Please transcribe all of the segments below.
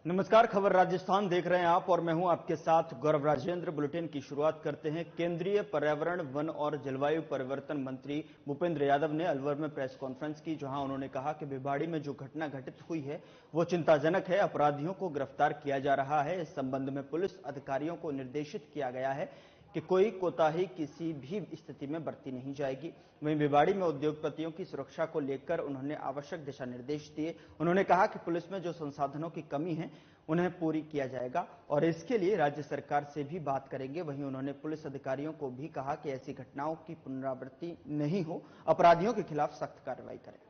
नमस्कार, खबर राजस्थान देख रहे हैं आप और मैं हूं आपके साथ गौरव राजेंद्र। बुलेटिन की शुरुआत करते हैं। केंद्रीय पर्यावरण, वन और जलवायु परिवर्तन मंत्री भूपेंद्र यादव ने अलवर में प्रेस कॉन्फ्रेंस की, जहां उन्होंने कहा कि भिवाड़ी में जो घटना घटित हुई है वो चिंताजनक है। अपराधियों को गिरफ्तार किया जा रहा है। इस संबंध में पुलिस अधिकारियों को निर्देशित किया गया है कि कोई कोताही किसी भी स्थिति में बरती नहीं जाएगी। वहीं भिवाड़ी में उद्योगपतियों की सुरक्षा को लेकर उन्होंने आवश्यक दिशा निर्देश दिए। उन्होंने कहा कि पुलिस में जो संसाधनों की कमी है उन्हें पूरी किया जाएगा और इसके लिए राज्य सरकार से भी बात करेंगे। वहीं उन्होंने पुलिस अधिकारियों को भी कहा कि ऐसी घटनाओं की पुनरावृत्ति नहीं हो, अपराधियों के खिलाफ सख्त कार्रवाई करें।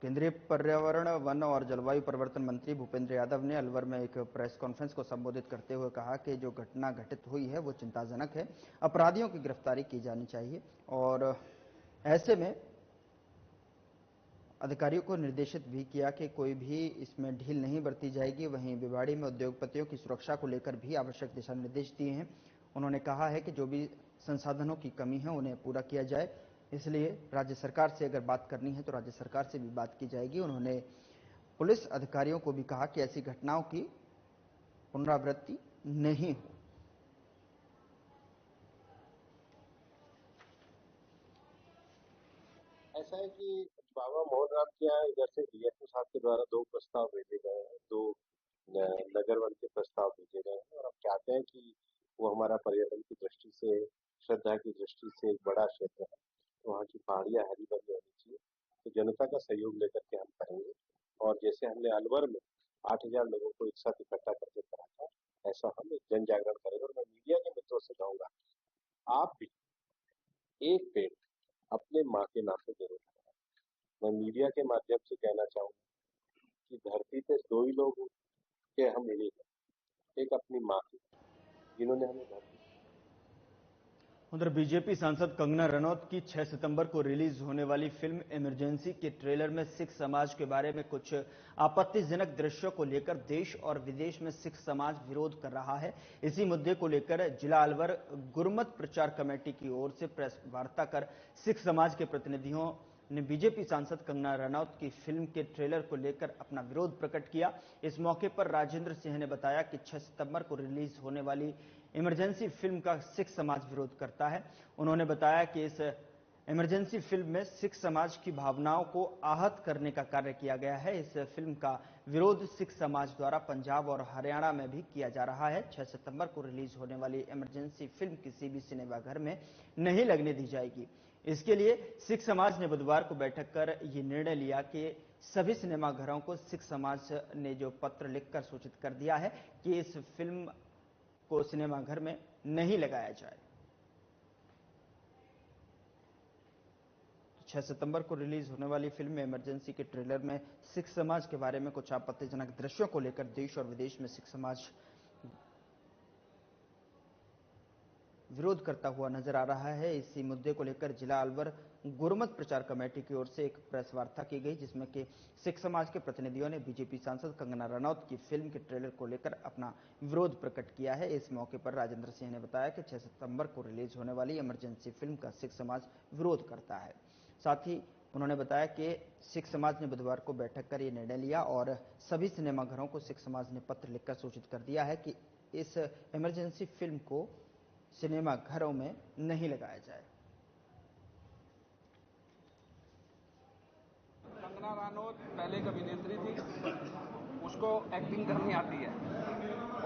केंद्रीय पर्यावरण, वन और जलवायु परिवर्तन मंत्री भूपेंद्र यादव ने अलवर में एक प्रेस कॉन्फ्रेंस को संबोधित करते हुए कहा कि जो घटना घटित हुई है वो चिंताजनक है। अपराधियों की गिरफ्तारी की जानी चाहिए और ऐसे में अधिकारियों को निर्देशित भी किया कि कोई भी इसमें ढील नहीं बरती जाएगी। वहीं भिवाड़ी में उद्योगपतियों की सुरक्षा को लेकर भी आवश्यक दिशा निर्देश दिए हैं। उन्होंने कहा है कि जो भी संसाधनों की कमी है उन्हें पूरा किया जाए, इसलिए राज्य सरकार से अगर बात करनी है तो राज्य सरकार से भी बात की जाएगी। उन्होंने पुलिस अधिकारियों को भी कहा कि ऐसी घटनाओं की पुनरावृत्ति नहीं हो। ऐसा है कि बाबा मोहन राम के यहाँ इधर से डीएफओ साहब के द्वारा 2 प्रस्ताव भेजे गए हैं, 2 नगर वन के प्रस्ताव भेजे गए हैं और अब चाहते हैं कि वो हमारा पर्यटन की दृष्टि से, श्रद्धा की दृष्टि से एक बड़ा क्षेत्र है, तो वहाँ की पहाड़ियाँ हरी भरी होनी चाहिए। तो जनता का सहयोग लेकर के हम करेंगे और जैसे हमने अलवर में 8,000 लोगों को एक साथ इकट्ठा करके करा था, ऐसा हम एक जन जागरण करेंगे। और मैं मीडिया के मित्रों से कहूंगा, आप भी एक पेड़ अपने माँ के नाम पे जरूर लगाएं। मैं मीडिया के माध्यम से कहना चाहूंगा कि धरती पे 2 ही लोग के हम ऋणी हैं, एक अपनी माँ की, जिन्होंने हमें धरती। उधर बीजेपी सांसद कंगना रनौत की 6 सितंबर को रिलीज होने वाली फिल्म इमरजेंसी के ट्रेलर में सिख समाज के बारे में कुछ आपत्तिजनक दृश्यों को लेकर देश और विदेश में सिख समाज विरोध कर रहा है। इसी मुद्दे को लेकर जिला अलवर गुरमत प्रचार कमेटी की ओर से प्रेस वार्ता कर सिख समाज के प्रतिनिधियों ने बीजेपी सांसद कंगना रनौत की फिल्म के ट्रेलर को लेकर अपना विरोध प्रकट किया। इस मौके पर राजेंद्र सिंह ने बताया कि 6 सितंबर को रिलीज होने वाली इमरजेंसी फिल्म का सिख समाज विरोध करता है। उन्होंने बताया कि इस इमरजेंसी फिल्म में सिख समाज की भावनाओं को आहत करने का कार्य किया गया है। इस फिल्म का विरोध सिख समाज द्वारा पंजाब और हरियाणा में भी किया जा रहा है। 6 सितंबर को रिलीज होने वाली इमरजेंसी फिल्म किसी भी सिनेमाघर में नहीं लगने दी जाएगी। इसके लिए सिख समाज ने बुधवार को बैठक कर ये निर्णय लिया कि सभी सिनेमाघरों को सिख समाज ने जो पत्र लिखकर सूचित कर दिया है कि इस फिल्म को सिनेमाघर में नहीं लगाया जाए। 6 सितंबर को रिलीज होने वाली फिल्म में इमरजेंसी के ट्रेलर में सिख समाज के बारे में कुछ आपत्तिजनक दृश्यों को लेकर देश और विदेश में सिख समाज विरोध करता हुआ नजर आ रहा है। इसी मुद्दे को लेकर जिला अलवर गुरमत प्रचार कमेटी की ओर से एक प्रेस वार्ता की गई, जिसमें कि सिख समाज के प्रतिनिधियों ने बीजेपी सांसद कंगना रनौत की फिल्म के ट्रेलर को लेकर अपना विरोध प्रकट किया है। इस मौके पर राजेंद्र सिंह ने बताया कि 6 सितंबर को रिलीज होने वाली इमरजेंसी फिल्म का सिख समाज विरोध करता है। साथ ही उन्होंने बताया कि सिख समाज ने बुधवार को बैठक कर यह निर्णय लिया और सभी सिनेमाघरों को सिख समाज ने पत्र लिखकर सूचित कर दिया है कि इस इमरजेंसी फिल्म को सिनेमा घरों में नहीं लगाया जाए। कंगना रनौत पहले एक अभिनेत्री थी, उसको एक्टिंग करनी आती है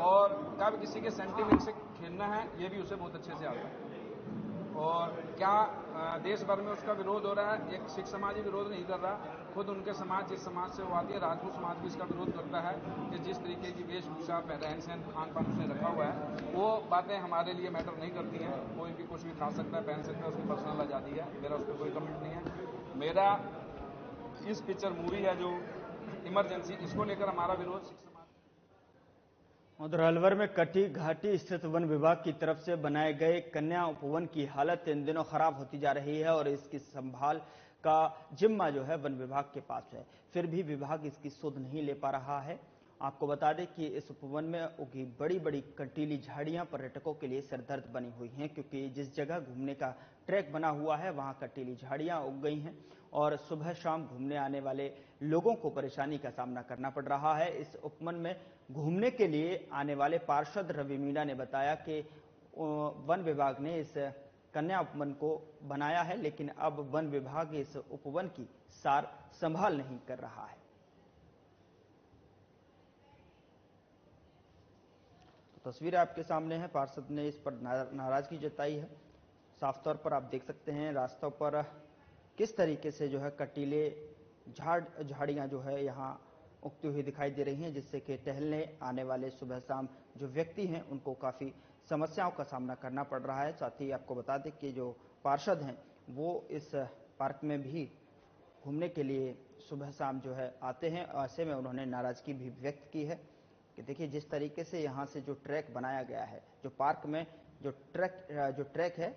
और कब किसी के सेंटिमेंट से खेलना है ये भी उसे बहुत अच्छे से आता है। और क्या देश भर में उसका विरोध हो रहा है। एक सिख समाज ही विरोध नहीं कर रहा, खुद उनके समाज जिस समाज से वो आती है, राजपूत समाज भी इसका विरोध करता है कि जिस तरीके की वेशभूषा, रहन सहन, खान पान उसने रखा हुआ है, वो बातें हमारे लिए मैटर नहीं करती हैं। कोई भी कुछ भी खा सकता है, पहन सकता है, उसकी पर्सनल आज़ादी है, मेरा उस पर कोई कमेंट नहीं है। मेरा इस पिक्चर मूवी है जो इमरजेंसी, इसको लेकर हमारा विरोध सिख समाज। उधर अलवर में कटी घाटी स्थित वन विभाग की तरफ से बनाए गए कन्या उपवन की हालत इन दिनों खराब होती जा रही है और इसकी संभाल का जिम्मा जो है वन विभाग के पास है, फिर भी विभाग इसकी सुध नहीं ले पा रहा है आपको बता दें कि इस उपवन में उगी बड़ी बड़ी कंटीली झाड़ियां पर्यटकों के लिए सरदर्द बनी हुई हैं, क्योंकि जिस जगह घूमने का ट्रैक बना हुआ है वहां कंटीली झाड़ियां उग गई हैं और सुबह शाम घूमने आने वाले लोगों को परेशानी का सामना करना पड़ रहा है। इस उपवन में घूमने के लिए आने वाले पार्षद रवि मीणा ने बताया कि वन विभाग ने इस कन्या उपवन को बनाया है, लेकिन अब वन विभाग इस उपवन की सार संभाल नहीं कर रहा है। तो तस्वीरें आपके सामने हैं। पार्षद ने इस पर नाराजगी जताई है। साफ तौर पर आप देख सकते हैं रास्तों पर किस तरीके से जो है कटीले झाड़ियां जो है यहाँ उगती हुई दिखाई दे रही हैं, जिससे कि टहलने आने वाले सुबह शाम जो व्यक्ति हैं उनको काफी समस्याओं का सामना करना पड़ रहा है। साथ ही आपको बता दें कि जो पार्षद हैं वो इस पार्क में भी घूमने के लिए सुबह शाम जो है आते हैं। ऐसे में उन्होंने नाराजगी भी व्यक्त की है कि देखिए जिस तरीके से यहाँ से जो ट्रैक बनाया गया है, जो पार्क में जो ट्रैक है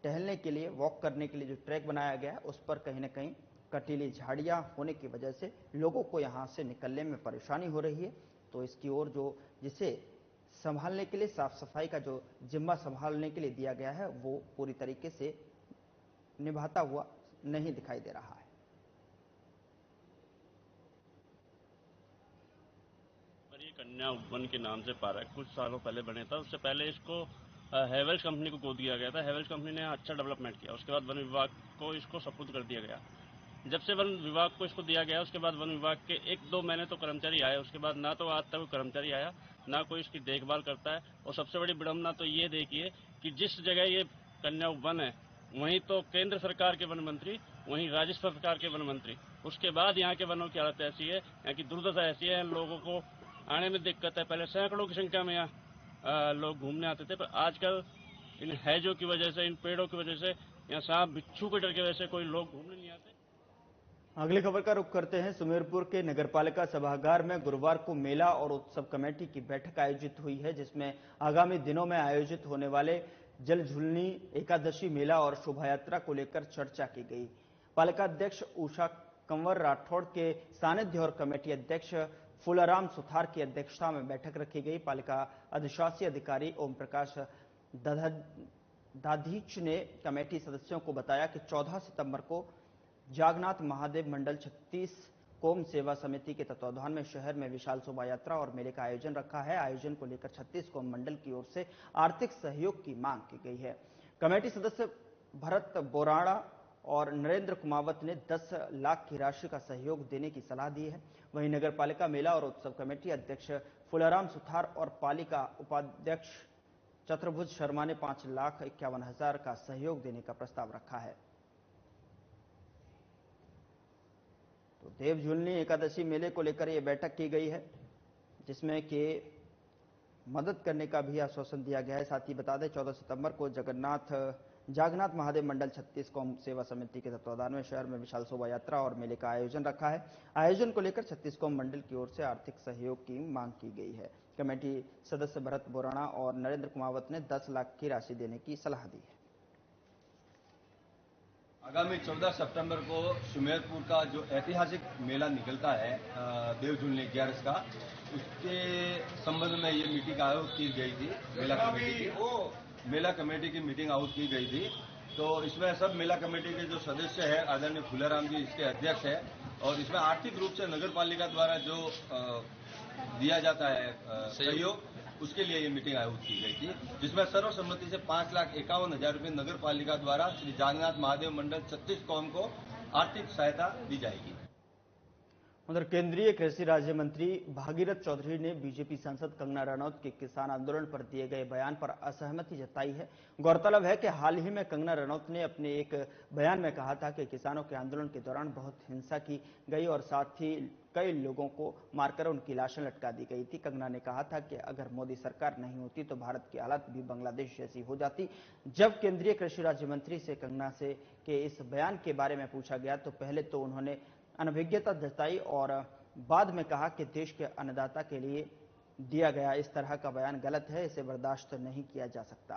टहलने के लिए, वॉक करने के लिए जो ट्रैक बनाया गया है, उस पर कहीं ना कहीं कटीली झाड़ियां होने की वजह से लोगों को यहाँ से निकलने में परेशानी हो रही है। तो इसकी ओर जो जिसे संभालने के लिए, साफ सफाई का जो जिम्मा संभालने के लिए दिया गया है, वो पूरी तरीके से निभाता हुआ नहीं दिखाई दे रहा है। ये कन्या उपवन के नाम से पार्क कुछ सालों पहले बने था। उससे पहले इसको हेवेल्स कंपनी को गोद दिया गया था। हेवेल्स कंपनी ने अच्छा डेवलपमेंट किया। उसके बाद वन विभाग को इसको सपुर्द कर दिया गया। जब से वन विभाग को इसको दिया गया, उसके बाद वन विभाग के 1-2 महीने तो कर्मचारी आए, उसके बाद ना तो आज तक कोई कर्मचारी आया, ना कोई इसकी देखभाल करता है। और सबसे बड़ी विडंबना तो ये देखिए कि जिस जगह ये कन्या वन है वहीं तो केंद्र सरकार के वन मंत्री, वहीं राज्य सरकार के वन मंत्री, उसके बाद यहाँ के वनों की हालत ऐसी है, यहाँ की दुर्दशा ऐसी है, लोगों को आने में दिक्कत है। पहले सैकड़ों की संख्या में यहाँ लोग घूमने आते थे, पर आजकल इन हैजों की वजह से, इन पेड़ों की वजह से, यहाँ सांप बिच्छू के डर की वजह से कोई लोग घूमने नहीं आते। अगली खबर का रुख करते हैं। सुमेरपुर के नगरपालिका सभागार में गुरुवार को मेला और उत्सव कमेटी की बैठक आयोजित हुई है, जिसमें आगामी दिनों में आयोजित होने वाले जलझुलनी एकादशी मेला और शोभा यात्रा को लेकर चर्चा की गई। पालिका अध्यक्ष उषा कंवर राठौड़ के सानिध्य और कमेटी अध्यक्ष फूलाराम सुथार की अध्यक्षता में बैठक रखी गई। पालिका अधिशासी अधिकारी ओम प्रकाश दाधीच ने कमेटी सदस्यों को बताया कि 14 सितंबर को जागनाथ महादेव मंडल 36 कोम सेवा समिति के तत्वाधान में शहर में विशाल शोभा यात्रा और मेले का आयोजन रखा है। आयोजन को लेकर 36 कोम मंडल की ओर से आर्थिक सहयोग की मांग की गई है। कमेटी सदस्य भरत बोराड़ा और नरेंद्र कुमावत ने 10 लाख की राशि का सहयोग देने की सलाह दी है। वहीं नगर पालिका मेला और उत्सव कमेटी अध्यक्ष फुलाराम सुथार और पालिका उपाध्यक्ष चतुर्भुज शर्मा ने 5,51,000 का सहयोग देने का प्रस्ताव रखा है। तो देव झुलनी एकादशी मेले को लेकर यह बैठक की गई है, जिसमें कि मदद करने का भी आश्वासन दिया गया है। साथ ही बता दें 14 सितंबर को जागनाथ महादेव मंडल 36 कोम सेवा समिति के तत्वाधान में शहर में विशाल शोभा यात्रा और मेले का आयोजन रखा है। आयोजन को लेकर 36 कोम मंडल की ओर से आर्थिक सहयोग की मांग की गई है। कमेटी सदस्य भरत बोराणा और नरेंद्र कुमावत ने 10 लाख की राशि देने की सलाह दी है। आगामी 14 सितंबर को सुमेरपुर का जो ऐतिहासिक मेला निकलता है देव झुलनी 11 का, उसके संबंध में ये मीटिंग आयोजित की गई थी। मेला कमेटी की मीटिंग आयोजित की गई थी। तो इसमें सब मेला कमेटी के जो सदस्य हैं, आदरणीय फूलाराम जी इसके अध्यक्ष हैं, और इसमें आर्थिक रूप से नगर पालिका द्वारा जो दिया जाता है सहयोग, उसके लिए ये मीटिंग आयोजित की गई थी, जिसमें सर्वसम्मति से 5,51,000 रुपये नगर पालिका द्वारा श्री जागनाथ महादेव मंडल 36 कौम को आर्थिक सहायता दी जाएगी। उधर केंद्रीय कृषि राज्य मंत्री भागीरथ चौधरी ने बीजेपी सांसद कंगना रनौत के किसान आंदोलन पर दिए गए बयान पर असहमति जताई है। गौरतलब है कि हाल ही में कंगना रनौत ने अपने एक बयान में कहा था कि किसानों के आंदोलन के दौरान बहुत हिंसा की गई और साथ ही कई लोगों को मारकर उनकी लाशें लटका दी गई थी। कंगना ने कहा था कि अगर मोदी सरकार नहीं होती तो भारत की हालत भी बांग्लादेश जैसी हो जाती। जब केंद्रीय कृषि राज्य मंत्री से कंगना से के इस बयान के बारे में पूछा गया तो पहले तो उन्होंने अनभिज्ञता जताई और बाद में कहा कि देश के अन्नदाता के लिए दिया गया इस तरह का बयान गलत है, इसे बर्दाश्त नहीं किया जा सकता।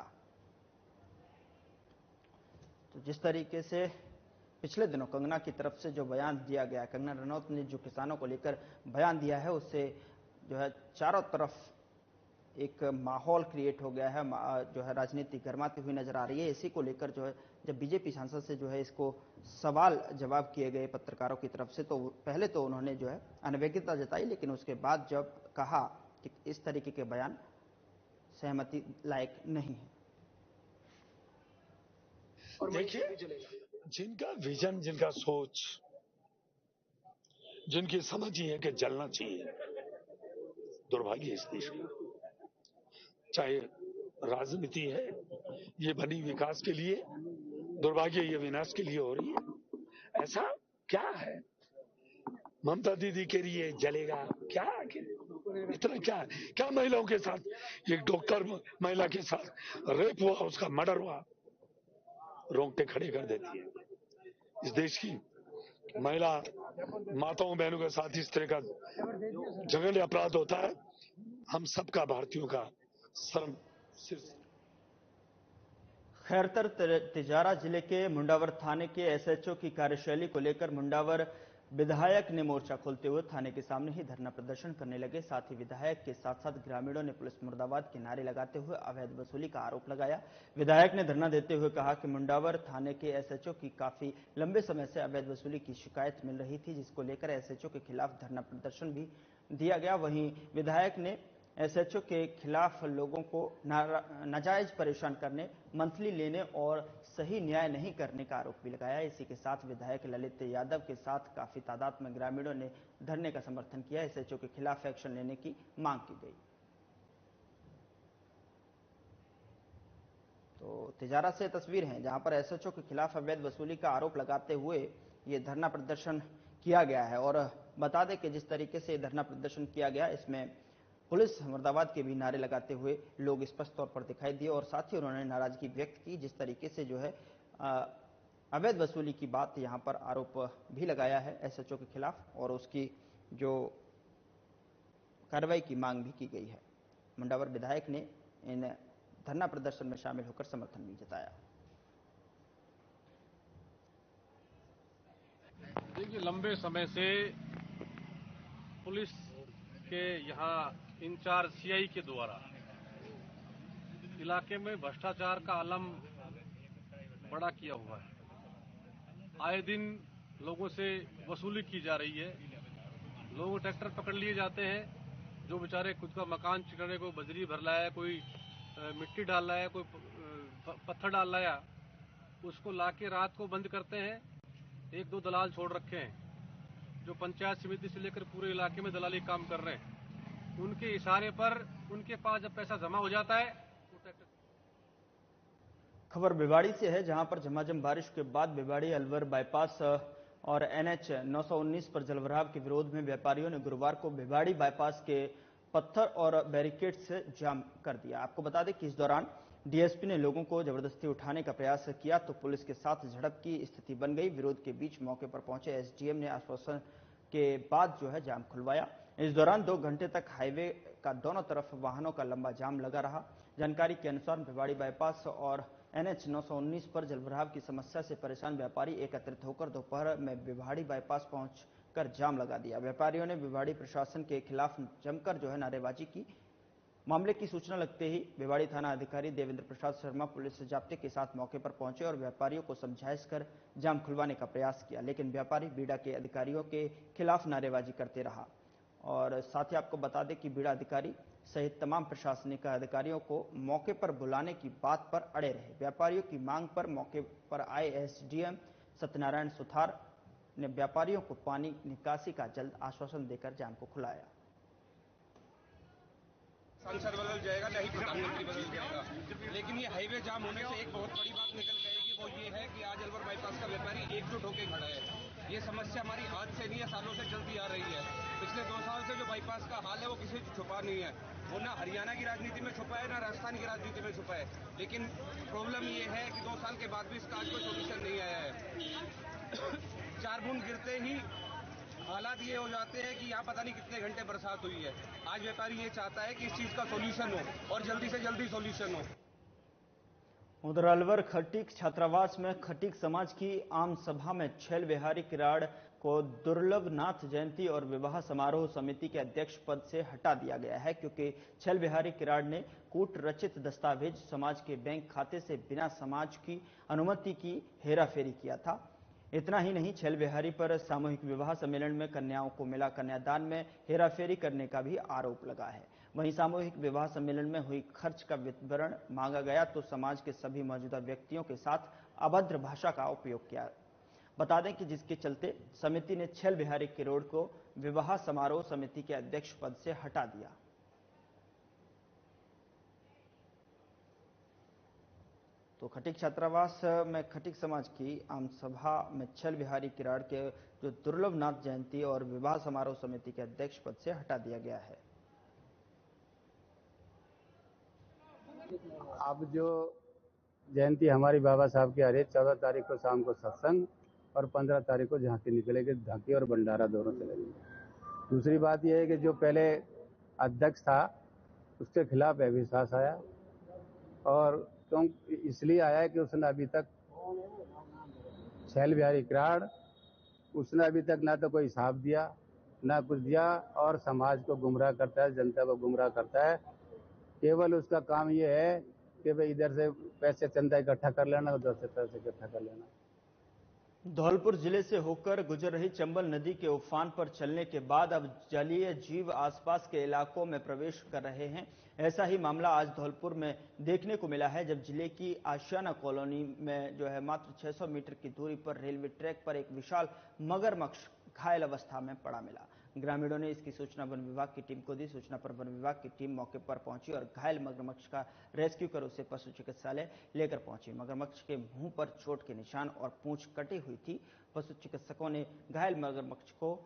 तो जिस तरीके से पिछले दिनों कंगना की तरफ से जो बयान दिया गया, कंगना रनौत ने जो किसानों को लेकर बयान दिया है, उससे जो है चारों तरफ एक माहौल क्रिएट हो गया है, जो है राजनीति गर्माती हुई नजर आ रही है। इसी को लेकर जो है जब बीजेपी सांसद से जो है इसको सवाल जवाब किए गए पत्रकारों की तरफ से, तो पहले तो उन्होंने जो है अनभिज्ञता जताई, लेकिन उसके बाद जब कहा कि इस तरीके के बयान सहमति लायक नहीं है। और देखिए, जिनका विजन, जिनका सोच, जिनकी समझ ही है कि जलना चाहिए, दुर्भाग्य इस देश का। चाहे राजनीति है, ये बनी विकास के लिए, दुर्भाग्य ये विनाश के लिए हो रही है। ऐसा क्या है? ममता दीदी के लिए जलेगा क्या? इतना क्या महिलाओं के साथ, एक डॉक्टर महिला के साथ रेप हुआ, उसका मर्डर हुआ, रोंगटे खड़े कर देती है। इस देश की महिला माताओं बहनों के साथ इस तरह का जघन्य अपराध होता है, हम सबका, भारतीयों का शर्म सिर। खैरतर तिजारा जिले के मुंडावर थाने के एसएचओ की कार्यशैली को लेकर मुंडावर विधायक ने मोर्चा खोलते हुए थाने के सामने ही धरना प्रदर्शन करने लगे। साथ ही विधायक के साथ साथ ग्रामीणों ने पुलिस मुर्दाबाद के नारे लगाते हुए अवैध वसूली का आरोप लगाया। विधायक ने धरना देते हुए कहा कि मुंडावर थाने के एसएचओ की काफी लंबे समय से अवैध वसूली की शिकायत मिल रही थी, जिसको लेकर एसएचओ के खिलाफ धरना प्रदर्शन भी दिया गया। वहीं विधायक ने एसएचओ के खिलाफ लोगों को नाजायज परेशान करने, मंथली लेने और सही न्याय नहीं करने का आरोप भी लगाया। इसी के साथ विधायक ललित यादव के साथ काफी तादाद में ग्रामीणों ने धरने का समर्थन किया। एसएचओ के खिलाफ एक्शन लेने की मांग की गई। तो तिजारा से तस्वीर है जहां पर एसएचओ के खिलाफ अवैध वसूली का आरोप लगाते हुए ये धरना प्रदर्शन किया गया है। और बता दें कि जिस तरीके से धरना प्रदर्शन किया गया, इसमें पुलिस मुर्दाबाद के भी नारे लगाते हुए लोग स्पष्ट तौर पर दिखाई दिए और साथ ही उन्होंने नाराजगी व्यक्त की। जिस तरीके से जो है अवैध वसूली की बात यहां पर आरोप भी लगाया है एसएचओ के खिलाफ और उसकी जो कार्रवाई की मांग भी की गई है। मुंडावर विधायक ने इन धरना प्रदर्शन में शामिल होकर समर्थन भी जताया। देखिए, लंबे समय से पुलिस के यहाँ इंचार्ज सीआई के द्वारा इलाके में भ्रष्टाचार का आलम बड़ा किया हुआ है। आए दिन लोगों से वसूली की जा रही है। लोग ट्रैक्टर पकड़ लिए जाते हैं, जो बेचारे खुद का मकान चिकने, कोई बजरी भर लाया, कोई मिट्टी डाल रहा है, कोई पत्थर डाल रहा है, उसको लाके रात को बंद करते हैं। एक दो दलाल छोड़ रखे हैं जो पंचायत समिति से लेकर पूरे इलाके में दलाली काम कर रहे हैं। उनके इशारे पर उनके पास जब पैसा जमा हो जाता है। खबर भिवाड़ी से है जहां पर झमाझम बारिश के बाद भिवाड़ी अलवर बाईपास और एनएच 919 पर जलभराव के विरोध में व्यापारियों ने गुरुवार को भिवाड़ी बाईपास के पत्थर और बैरिकेड से जाम कर दिया। आपको बता दें कि इस दौरान डीएसपी ने लोगों को जबरदस्ती उठाने का प्रयास किया तो पुलिस के साथ झड़प की स्थिति बन गई। विरोध के बीच मौके पर पहुंचे एसडीएम ने आश्वासन के बाद जो है जाम खुलवाया। इस दौरान 2 घंटे तक हाईवे का दोनों तरफ वाहनों का लंबा जाम लगा रहा। जानकारी के अनुसार भिवाड़ी बाईपास और एनएच 919 पर जलभराव की समस्या से परेशान व्यापारी एकत्रित होकर दोपहर में भिवाड़ी बाईपास पहुंचकर जाम लगा दिया। व्यापारियों ने भिवाड़ी प्रशासन के खिलाफ जमकर जो है नारेबाजी की। मामले की सूचना लगते ही भिवाड़ी थाना अधिकारी देवेंद्र प्रसाद शर्मा पुलिस जाब्ते के साथ मौके पर पहुंचे और व्यापारियों को समझाइश कर जाम खुलवाने का प्रयास किया, लेकिन व्यापारी बीड़ा के अधिकारियों के खिलाफ नारेबाजी करते रहा। और साथ ही आपको बता दें कि बीड़ा अधिकारी सहित तमाम प्रशासनिक अधिकारियों को मौके पर बुलाने की बात पर अड़े रहे। व्यापारियों की मांग पर मौके पर आए एसडीएम सत्यनारायण सुथार ने व्यापारियों को पानी निकासी का जल्द आश्वासन देकर जाम को खुलाया। सांसद बदल जाएगा, नहीं प्रधानमंत्री बदल जाएगा, लेकिन ये हाईवे जाम होने से एक बहुत बड़ी बात निकल जाएगी। वो ये है कि आज अलवर बाईपास का व्यापारी एकजुट होकर खड़ा है। ये समस्या हमारी आज से नहीं है, सालों से चलती आ रही है। पिछले 2 साल से जो बाईपास का हाल है वो किसी से छुपा नहीं है। वो ना हरियाणा की राजनीति में छुपा है, ना राजस्थान की राजनीति में छुपा है। लेकिन प्रॉब्लम ये है कि 2 साल के बाद भी इसका आज कोई सोल्यूशन नहीं आया है। 4 बूंद गिरते ही हालात ये हो जाते हैं कि यहाँ पता नहीं कितने घंटे बरसात हुई है। आज व्यापारी ये चाहता है कि इस चीज का सॉल्यूशन हो और जल्दी से जल्दी सॉल्यूशन हो। उधर अलवर खटीक छात्रावास में खटीक समाज की आम सभा में छैल बिहारी किराड़ को दुर्लभ नाथ जयंती और विवाह समारोह समिति के अध्यक्ष पद से हटा दिया गया है, क्योंकि छैल बिहारी किराड़ ने कूट रचित दस्तावेज समाज के बैंक खाते से बिना समाज की अनुमति की हेराफेरी किया था। इतना ही नहीं, छैल बिहारी पर सामूहिक विवाह सम्मेलन में कन्याओं को मिला कन्यादान में हेराफेरी करने का भी आरोप लगा है। वहीं सामूहिक विवाह सम्मेलन में हुई खर्च का विवरण मांगा गया तो समाज के सभी मौजूदा व्यक्तियों के साथ अभद्र भाषा का उपयोग किया। बता दें कि जिसके चलते समिति ने छैल बिहारी किरोड़ को विवाह समारोह समिति के अध्यक्ष पद से हटा दिया। तो खटीक छात्रावास में खटीक समाज की आम सभा में छैल बिहारी किराड़ के जो दुर्लभ नाथ जयंती और विवाह समारोह समिति के अध्यक्ष पद से हटा दिया गया है। अब जो जयंती हमारी बाबा साहब की आ रही है, 14 तारीख को शाम को सत्संग और 15 तारीख को झांकी निकलेगी। झांकी और भंडारा दोनों चलेंगे। दूसरी बात यह है कि जो पहले अध्यक्ष था उसके खिलाफ अविश्वास आया, और क्यों इसलिए आया कि उसने अभी तक छैल बिहारी किराड़ उसने अभी तक ना तो कोई हिसाब दिया ना कुछ दिया, और समाज को गुमराह करता है, जनता को गुमराह करता है। केवल उसका काम ये है कि भाई इधर से पैसे चंदा इकट्ठा कर लेना, उधर से पैसे इकट्ठा कर लेना। धौलपुर जिले से होकर गुजर रही चंबल नदी के उफान पर चलने के बाद अब जलीय जीव आसपास के इलाकों में प्रवेश कर रहे हैं। ऐसा ही मामला आज धौलपुर में देखने को मिला है, जब जिले की आशियाना कॉलोनी में जो है मात्र 600 मीटर की दूरी पर रेलवे ट्रैक पर एक विशाल मगरमच्छ घायल अवस्था में पड़ा मिला। ग्रामीणों ने इसकी सूचना वन विभाग की टीम को दी। सूचना पर वन विभाग की टीम मौके पर पहुंची और घायल मगरमच्छ का रेस्क्यू कर उसे पशु चिकित्सालय लेकर पहुंची। मगरमच्छ के मुंह पर चोट के निशान और पूंछ कटी हुई थी। पशु चिकित्सकों ने घायल मगरमच्छ को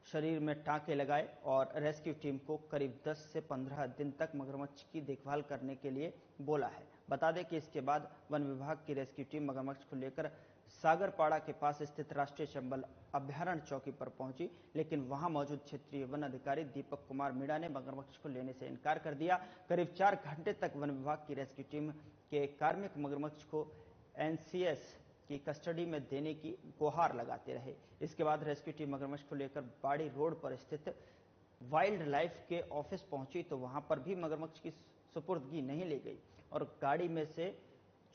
शरीर में टांके लगाए और रेस्क्यू टीम को करीब 10 से 15 दिन तक मगरमच्छ की देखभाल करने के लिए बोला है। बता दें कि इसके बाद वन विभाग की रेस्क्यू टीम मगरमच्छ को लेकर सागरपाड़ा के पास स्थित राष्ट्रीय चंबल अभ्यारण्य चौकी पर पहुंची, लेकिन वहां मौजूद क्षेत्रीय वन अधिकारी दीपक कुमार मीणा ने मगरमच्छ को लेने से इनकार कर दिया। करीब 4 घंटे तक वन विभाग की रेस्क्यू टीम के कार्मिक मगरमच्छ को एनसीएस की कस्टडी में देने की गुहार लगाते रहे। इसके बाद रेस्क्यू टीम मगरमच्छ को लेकर बाड़ी रोड पर स्थित वाइल्ड लाइफ के ऑफिस पहुंची तो वहां पर भी मगरमच्छ की सुपुर्दगी नहीं ली गई और गाड़ी में से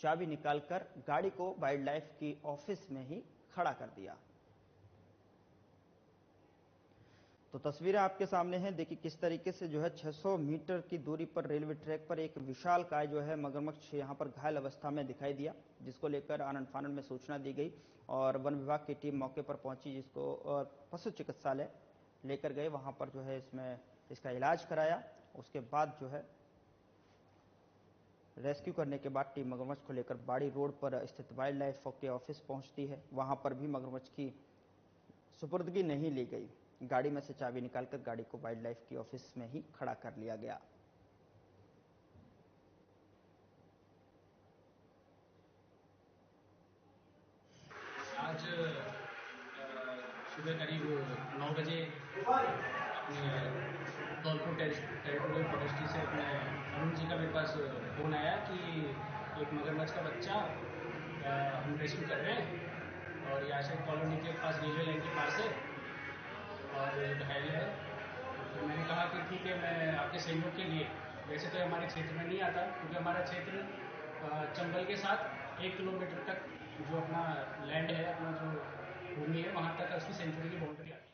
चाबी निकालकर गाड़ी को वाइल्ड लाइफ की ऑफिस में ही खड़ा कर दिया। तो तस्वीरें आपके सामने हैं, देखिए किस तरीके से जो है 600 मीटर की दूरी पर रेलवे ट्रैक पर एक विशाल काय जो है मगरमच्छ यहां पर घायल अवस्था में दिखाई दिया, जिसको लेकर आनन फानन में सूचना दी गई और वन विभाग की टीम मौके पर पहुंची, जिसको पशु चिकित्सालय लेकर गए। वहां पर जो है इसका इलाज कराया। उसके बाद जो है रेस्क्यू करने के बाद टीम मगरमच्छ को लेकर बाड़ी रोड पर स्थित वाइल्ड लाइफ के ऑफिस पहुंचती है। वहां पर भी मगरमच्छ की सुपुर्दगी नहीं ली गई। गाड़ी में से चाबी निकालकर गाड़ी को वाइल्ड लाइफ की ऑफिस में ही खड़ा कर लिया गया। आज सुबह करीब 9 बजे अपने धौलपुर टेरिटोरियल फॉरेस्ट्री से अपने अरुण जी का मेरे पास फ़ोन आया कि एक मगरमच्छ का बच्चा हम रेस्क्यू कर रहे हैं और ये आशिया कॉलोनी के पास रेलवे लाइन के पास है और घायल है। तो मैंने कहा कि ठीक है, मैं आपके सहयोग के लिए, वैसे तो हमारे क्षेत्र में नहीं आता क्योंकि हमारा क्षेत्र चंबल के साथ 1 किलोमीटर तक जो अपना लैंड है, अपना जो भूमि है, वहाँ तक उसकी सेंचुरी की बाउंड्री आती है।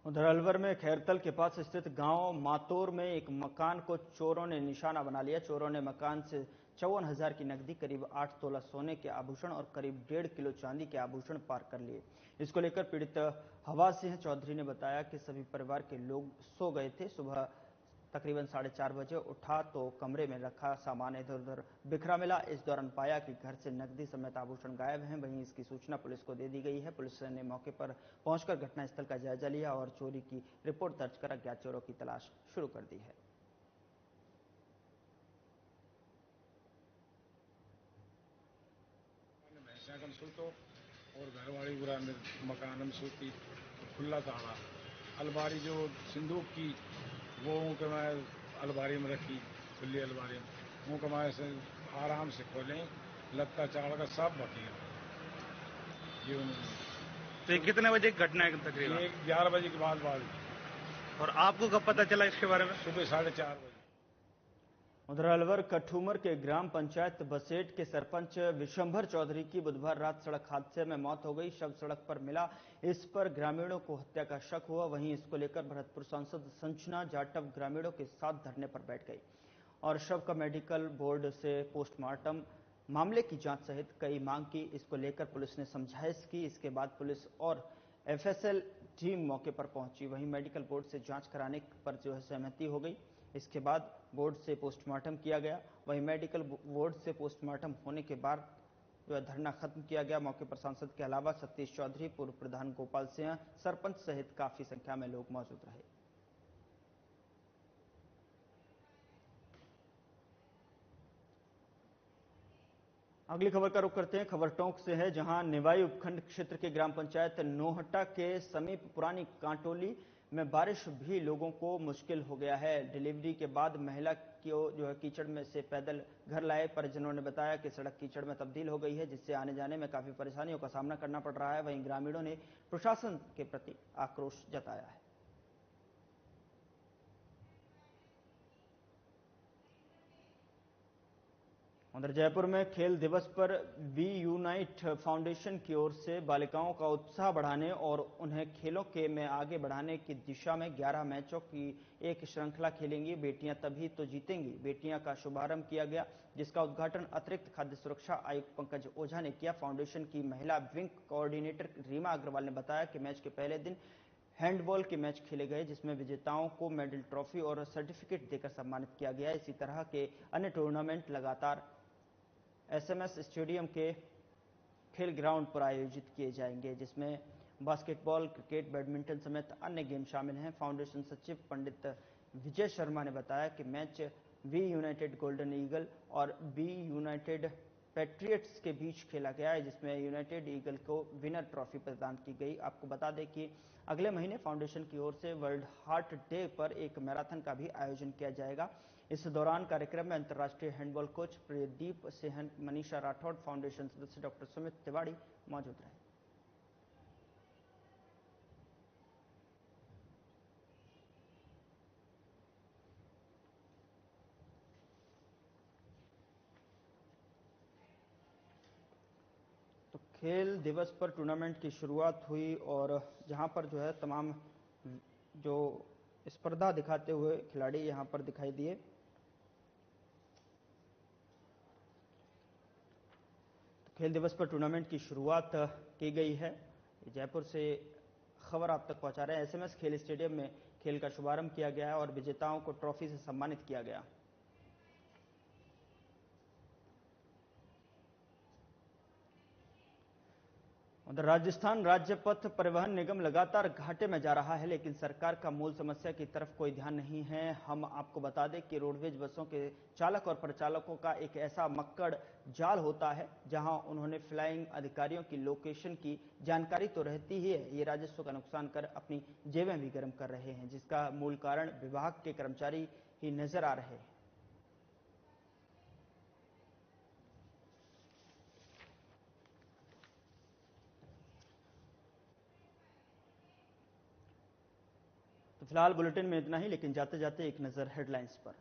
उधर अलवर में खैरतल के पास स्थित गांव मातोर में एक मकान को चोरों ने निशाना बना लिया। चोरों ने मकान से 54,000 की नकदी, करीब 8 तोला सोने के आभूषण और करीब 1.5 किलो चांदी के आभूषण पार कर लिए। इसको लेकर पीड़ित हवा सिंह चौधरी ने बताया कि सभी परिवार के लोग सो गए थे। सुबह तकरीबन 4:30 बजे उठा तो कमरे में रखा सामान इधर उधर बिखरा मिला। इस दौरान पाया कि घर से नकदी समेत आभूषण गायब हैं। वहीं इसकी सूचना पुलिस को दे दी गई है। पुलिस ने मौके पर पहुंचकर घटनास्थल का जायजा लिया और चोरी की रिपोर्ट दर्ज कर अज्ञात चोरों की तलाश शुरू कर दी है। और घरवाली पूरा मकान में सोती, खुला ताला, अलमारी जो सिंदूक की वो मैं अलमारी में रखी, खुली अलमारी में वो कमाए से आराम से खोलें, लत्ता चाड़ का सब बकिया ये उन्होंने। तो कितने बजे की घटना है तकरीबन? ये 11 बजे के बाद और आपको कब पता चला इसके बारे में? सुबह 4:30 बजे। उधर अलवर कठूमर के ग्राम पंचायत बसेट के सरपंच विशंभर चौधरी की बुधवार रात सड़क हादसे में मौत हो गई। शव सड़क पर मिला, इस पर ग्रामीणों को हत्या का शक हुआ। वहीं इसको लेकर भरतपुर सांसद संजना जाटव ग्रामीणों के साथ धरने पर बैठ गई और शव का मेडिकल बोर्ड से पोस्टमार्टम, मामले की जांच सहित कई मांग की। इसको लेकर पुलिस ने समझाइश की। इसके बाद पुलिस और एफएसएल टीम मौके पर पहुंची। वहीं मेडिकल बोर्ड से जांच कराने पर सहमति हो गई। इसके बाद बोर्ड से पोस्टमार्टम किया गया। वहीं मेडिकल बोर्ड से पोस्टमार्टम होने के बाद धरना खत्म किया गया। मौके पर सांसद के अलावा सतीश चौधरी, पूर्व प्रधान गोपाल सिंह, सरपंच सहित काफी संख्या में लोग मौजूद रहे। अगली खबर का रुख करते हैं। खबर टोंक से है, जहां निवाई उपखंड क्षेत्र के ग्राम पंचायत नोहटा के समीप पुरानी कांटोली में बारिश भी लोगों को मुश्किल हो गया है। डिलीवरी के बाद महिला को कीचड़ में से पैदल घर लाए। परिजनों ने बताया कि सड़क कीचड़ में तब्दील हो गई है, जिससे आने जाने में काफी परेशानियों का सामना करना पड़ रहा है। वहीं ग्रामीणों ने प्रशासन के प्रति आक्रोश जताया है। उधर जयपुर में खेल दिवस पर वी यूनाइट फाउंडेशन की ओर से बालिकाओं का उत्साह बढ़ाने और उन्हें खेलों में आगे बढ़ाने की दिशा में 11 मैचों की एक श्रृंखला खेलेंगी। बेटियां तभी तो जीतेंगी बेटियां का शुभारंभ किया गया, जिसका उद्घाटन अतिरिक्त खाद्य सुरक्षा आयुक्त पंकज ओझा ने किया। फाउंडेशन की महिला विंग कोऑर्डिनेटर रीमा अग्रवाल ने बताया कि मैच के पहले दिन हैंडबॉल के मैच खेले गए, जिसमें विजेताओं को मेडल, ट्रॉफी और सर्टिफिकेट देकर सम्मानित किया गया। इसी तरह के अन्य टूर्नामेंट लगातार एसएमएस स्टेडियम के खेल ग्राउंड पर आयोजित किए जाएंगे, जिसमें बास्केटबॉल, क्रिकेट, बैडमिंटन समेत अन्य गेम शामिल हैं। फाउंडेशन सचिव पंडित विजय शर्मा ने बताया कि match V United Golden Eagle और बी यूनाइटेड पैट्रियट्स के बीच खेला गया है, जिसमें यूनाइटेड ईगल को विनर ट्रॉफी प्रदान की गई। आपको बता दें कि अगले महीने फाउंडेशन की ओर से वर्ल्ड हार्ट डे पर एक मैराथन का भी आयोजन किया जाएगा। इस दौरान कार्यक्रम में अंतर्राष्ट्रीय handball coach Pradeep Sehan, Manisha Rathore, foundation सदस्य डॉक्टर सुमित तिवाड़ी मौजूद रहे। तो खेल दिवस पर टूर्नामेंट की शुरुआत हुई और जहां पर तमाम जो स्पर्धा दिखाते हुए खिलाड़ी यहां पर दिखाई दिए। खेल दिवस पर टूर्नामेंट की शुरुआत की गई है। जयपुर से खबर आप तक पहुंचा रहे हैं। एसएमएस खेल स्टेडियम में खेल का शुभारंभ किया गया है और विजेताओं को ट्रॉफी से सम्मानित किया गया। उधर राजस्थान राज्य पथ परिवहन निगम लगातार घाटे में जा रहा है, लेकिन सरकार का मूल समस्या की तरफ कोई ध्यान नहीं है। हम आपको बता दें कि रोडवेज बसों के चालक और परिचालकों का एक ऐसा मक्कड़ जाल होता है, जहां उन्होंने फ्लाइंग अधिकारियों की लोकेशन की जानकारी तो रहती ही है, ये राजस्व का नुकसान कर अपनी जेबें भी गर्म कर रहे हैं, जिसका मूल कारण विभाग के कर्मचारी ही नजर आ रहे हैं। तो फिलहाल बुलेटिन में इतना ही, लेकिन जाते जाते एक नजर हेडलाइंस पर।